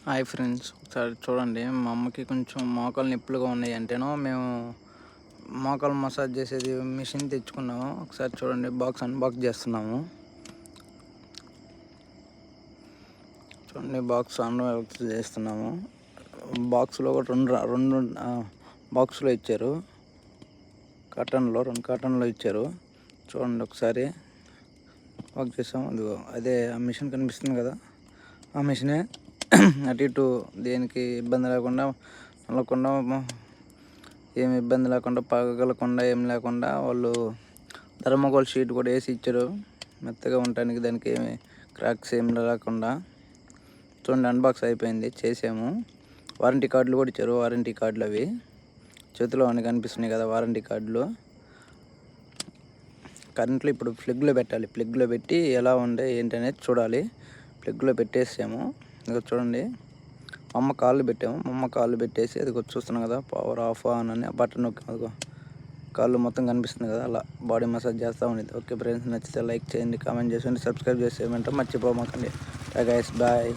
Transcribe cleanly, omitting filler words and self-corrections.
Hi friends, ఒకసారి చూడండి. మా అమ్మకి కొంచెం మోకాలు నొప్పులుగా ఉన్నాయి అంటేనో మేము మోకాలు మసాజ్ చేసేది మిషన్ తెచ్చుకున్నాము. ఒకసారి చూడండి, అన్బాక్స్ చేస్తున్నాము. చూడండి, అన్బాక్స్ చేస్తున్నాము. బాక్స్లో కూడా రెండు బాక్స్లో ఇచ్చారు. రెండు కాటన్లో ఇచ్చారు. చూడండి ఒకసారి వర్క్ చేసాము. అదే ఆ మిషన్ కనిపిస్తుంది కదా, ఆ మిషనే అటు ఇటు దేనికి ఇబ్బంది లేకుండా నల్లకుండా, ఏమి ఇబ్బంది లేకుండా, పగలకుండా, ఏం లేకుండా వాళ్ళు థర్మోకోల్ షీట్ కూడా వేసి ఇచ్చారు, మెత్తగా ఉండటానికి. దానికి ఏమి క్రాక్స్ ఏమి లేకుండా. చూడండి, అన్బాక్స్ అయిపోయింది, చేసాము. వారంటీ కార్డులు కూడా ఇచ్చారు. వారంటీ కార్డులు అవి చేతిలో అన్నీ కనిపిస్తున్నాయి కదా, వారంటీ కార్డులు. కరెంట్లో ఇప్పుడు ప్లగ్లో పెట్టాలి. ప్లగ్లో పెట్టి ఎలా ఉండే ఏంటి అనేది చూడాలి. ప్లగ్లో పెట్టేసాము. ఇదిగో చూడండి, అమ్మ కాళ్ళు పెట్టాము. అమ్మ కాళ్ళు పెట్టేసి అది చూస్తున్నాం కదా, పవర్ ఆఫ్ ఆన్ అని బటన్ నొక్కి అదిగో కాళ్ళు మొత్తం కనిపిస్తుంది కదా, అలా బాడీ మసాజ్ చేస్తూ ఉండేది. ఓకే ఫ్రెండ్స్, నచ్చితే లైక్ చేయండి, కామెంట్ చేయండి, సబ్స్క్రైబ్ చేసేయమంటే మర్చిపోమాకండి. Guys, bye.